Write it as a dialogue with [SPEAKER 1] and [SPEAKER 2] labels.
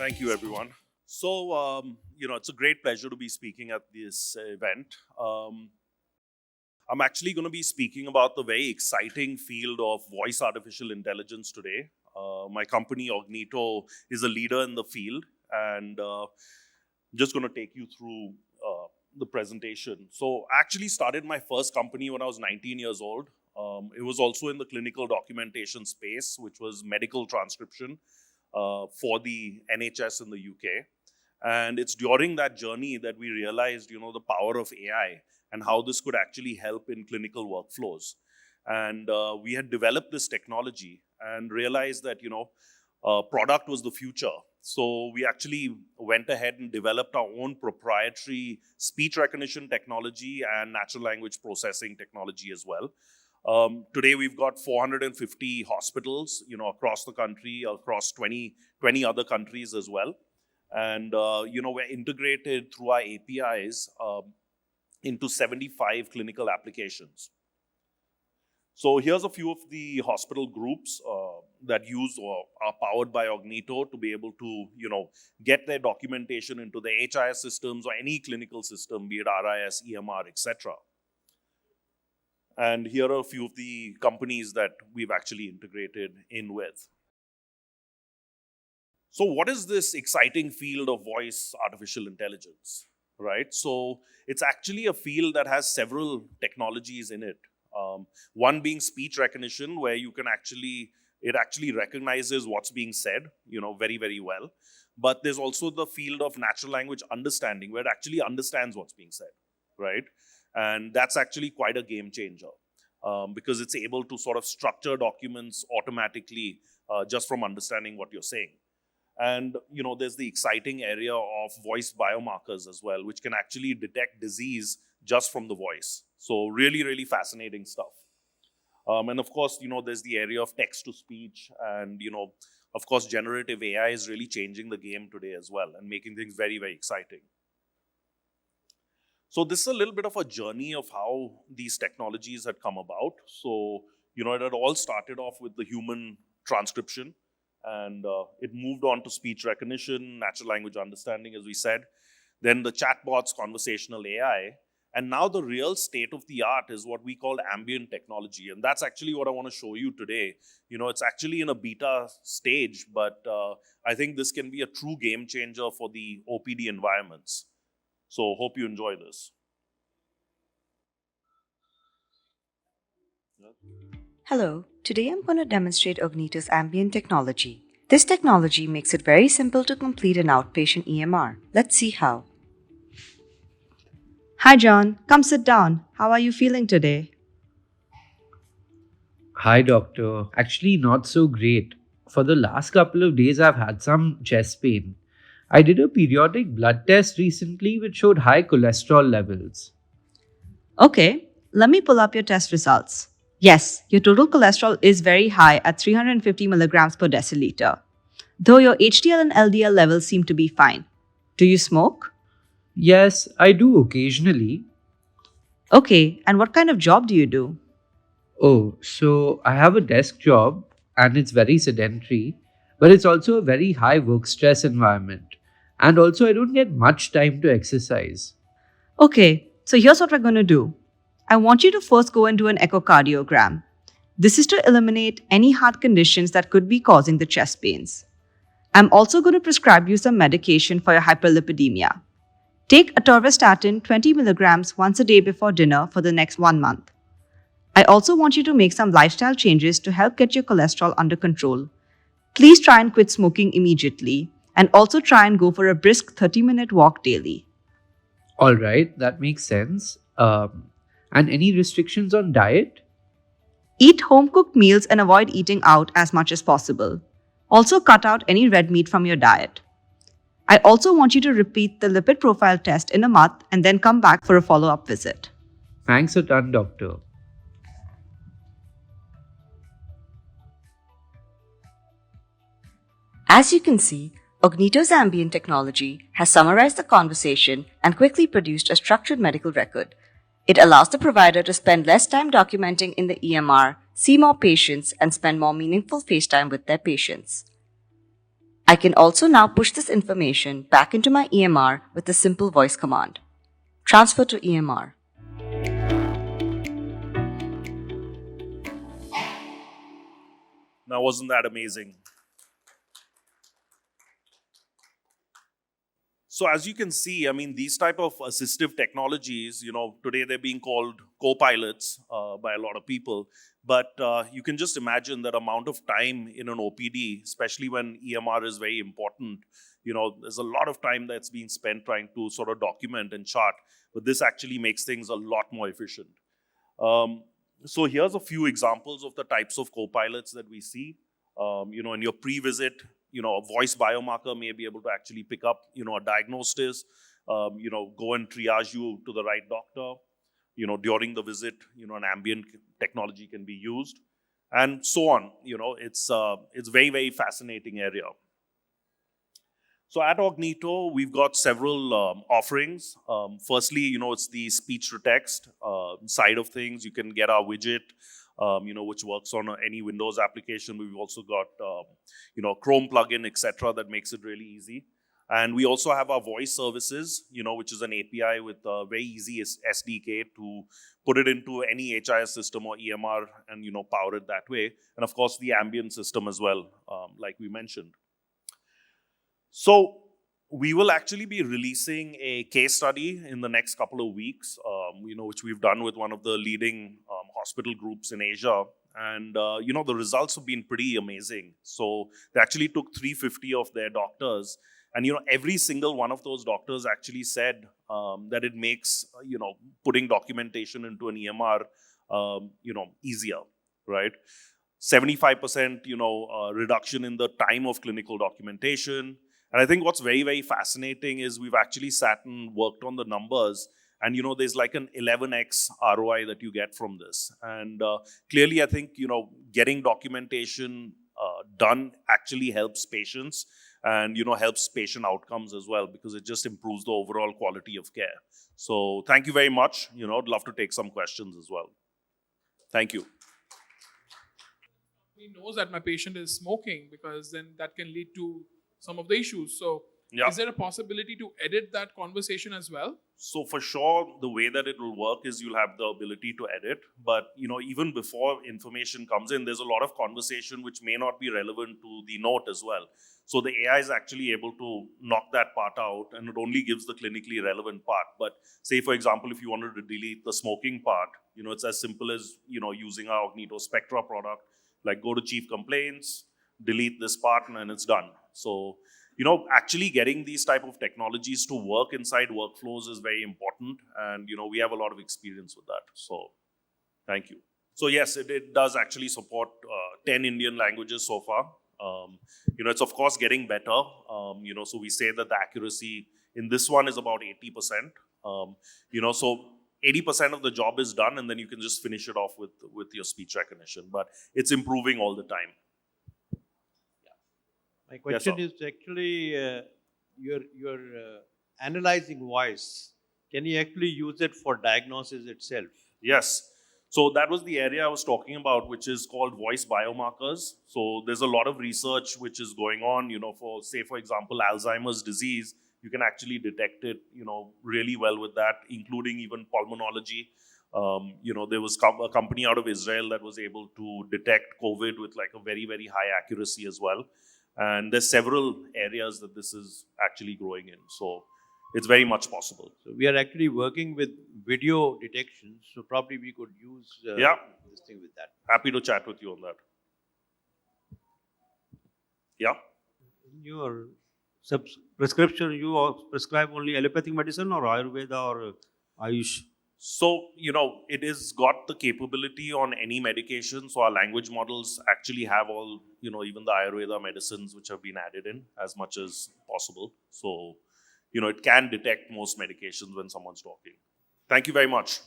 [SPEAKER 1] Thank you, everyone. So, it's a great pleasure to be speaking at this event. I'm actually going to be speaking about the very exciting field of voice artificial intelligence today. My company, Ognito, is a leader in the field, and I'm just going to take you through the presentation. So, I actually started my first company when I was 19 years old. It was also in the clinical documentation space, which was medical transcription for the NHS in the UK. And it's during that journey that we realized, the power of AI and how this could actually help in clinical workflows. And we had developed this technology and realized that, product was the future. So we actually went ahead and developed our own proprietary speech recognition technology and natural language processing technology as well. Today we've got 450 hospitals, across the country, across 20 other countries as well. And, we're integrated through our APIs into 75 clinical applications. So here's a few of the hospital groups that use or are powered by Ognito to be able to, get their documentation into the HIS systems or any clinical system, be it RIS, EMR, etc. And here are a few of the companies that we've actually integrated in with. So what is this exciting field of voice artificial intelligence, right? So it's actually a field that has several technologies in it. One being speech recognition, where it actually recognizes what's being said, very, very well. But there's also the field of natural language understanding, where it actually understands what's being said, right? And that's actually quite a game changer because it's able to sort of structure documents automatically just from understanding what you're saying. And, there's the exciting area of voice biomarkers as well, which can actually detect disease just from the voice. So really, really fascinating stuff. And of course, there's the area of text to speech. And, of course, generative AI is really changing the game today as well and making things very, very exciting. So this is a little bit of a journey of how these technologies had come about. So, it had all started off with the human transcription, and it moved on to speech recognition, natural language understanding, as we said, then the chatbots, conversational AI, and now the real state of the art is what we call ambient technology. And that's actually what I want to show you today. It's actually in a beta stage, but I think this can be a true game changer for the OPD environments. So hope you enjoy this.
[SPEAKER 2] Hello, today I'm going to demonstrate Ognito's ambient technology. This technology makes it very simple to complete an outpatient EMR. Let's see how. Hi John, come sit down. How are you feeling today?
[SPEAKER 3] Hi, doctor. Actually, not so great. For the last couple of days, I've had some chest pain. I did a periodic blood test recently which showed high cholesterol levels.
[SPEAKER 2] Okay, let me pull up your test results. Yes, your total cholesterol is very high at 350 milligrams per deciliter, though your HDL and LDL levels seem to be fine. Do you smoke?
[SPEAKER 3] Yes, I do occasionally.
[SPEAKER 2] Okay, and what kind of job do you do?
[SPEAKER 3] Oh, so I have a desk job and it's very sedentary, but it's also a very high work stress environment. And also, I don't get much time to exercise.
[SPEAKER 2] Okay, so here's what we're going to do. I want you to first go and do an echocardiogram. This is to eliminate any heart conditions that could be causing the chest pains. I'm also going to prescribe you some medication for your hyperlipidemia. Take atorvastatin 20 milligrams once a day before dinner for the next 1 month. I also want you to make some lifestyle changes to help get your cholesterol under control. Please try and quit smoking immediately and also try and go for a brisk 30-minute walk daily.
[SPEAKER 3] All right, that makes sense. And any restrictions on diet?
[SPEAKER 2] Eat home-cooked meals and avoid eating out as much as possible. Also cut out any red meat from your diet. I also want you to repeat the lipid profile test in a month and then come back for a follow-up visit.
[SPEAKER 3] Thanks a ton, doctor.
[SPEAKER 2] As you can see, Ognito's ambient technology has summarized the conversation and quickly produced a structured medical record. It allows the provider to spend less time documenting in the EMR, see more patients, and spend more meaningful face time with their patients. I can also now push this information back into my EMR with a simple voice command. Transfer to EMR.
[SPEAKER 1] Now, wasn't that amazing? So as you can see, I mean, these type of assistive technologies, today they're being called co-pilots by a lot of people. But you can just imagine that amount of time in an OPD, especially when EMR is very important. There's a lot of time that's being spent trying to sort of document and chart. But this actually makes things a lot more efficient. So here's a few examples of the types of co-pilots that we see. In your pre-visit, a voice biomarker may be able to actually pick up, a diagnosis, go and triage you to the right doctor. During the visit, an ambient technology can be used, and so on. It's very, very fascinating area. So at Augneto, we've got several offerings. Firstly, it's the speech to text side of things. You can get our widget, which works on any Windows application. We've also got, Chrome plugin, etc., that makes it really easy. And we also have our voice services, which is an API with a very easy SDK to put it into any HIS system or EMR and, power it that way. And of course, the ambient system as well, like we mentioned. So we will actually be releasing a case study in the next couple of weeks, which we've done with one of the leading hospital groups in Asia. And, the results have been pretty amazing. So they actually took 350 of their doctors. And, every single one of those doctors actually said that it makes, putting documentation into an EMR, easier, right? 75%, reduction in the time of clinical documentation. And I think what's very, very fascinating is we've actually sat and worked on the numbers. And, there's like an 11x ROI that you get from this. And clearly, I think, getting documentation done actually helps patients and, helps patient outcomes as well, because it just improves the overall quality of care. So thank you very much. I'd love to take some questions as well. Thank you.
[SPEAKER 4] He knows that my patient is smoking, because then that can lead to some of the issues. So
[SPEAKER 1] Yeah.
[SPEAKER 4] Is there a possibility to edit that conversation as well?
[SPEAKER 1] So for sure, the way that it will work is you'll have the ability to edit. But even before information comes in, there's a lot of conversation which may not be relevant to the note as well. So the AI is actually able to knock that part out, and it only gives the clinically relevant part. But say, for example, if you wanted to delete the smoking part, it's as simple as using our Augneto Spectra product. Like, go to Chief Complaints, delete this part, and it's done. So actually getting these type of technologies to work inside workflows is very important. And, we have a lot of experience with that. So thank you. So yes, it does actually support 10 Indian languages so far. It's of course getting better. So we say that the accuracy in this one is about 80%. So 80% of the job is done, and then you can just finish it off with your speech recognition. But it's improving all the time.
[SPEAKER 5] My question is actually, you're analyzing voice. Can you actually use it for diagnosis itself?
[SPEAKER 1] Yes. So that was the area I was talking about, which is called voice biomarkers. So there's a lot of research which is going on, for example, Alzheimer's disease. You can actually detect it, really well with that, including even pulmonology. There was a company out of Israel that was able to detect COVID with like a very, very high accuracy as well. And there's several areas that this is actually growing in. So it's very much possible.
[SPEAKER 5] So we are actually working with video detection. So probably we could use this thing with that.
[SPEAKER 1] Happy to chat with you on that. Yeah.
[SPEAKER 6] In your prescription, you prescribe only allopathic medicine or Ayurveda or Ayush?
[SPEAKER 1] So, it has got the capability on any medication. So our language models actually have all, even the Ayurveda medicines which have been added in as much as possible. So, it can detect most medications when someone's talking. Thank you very much.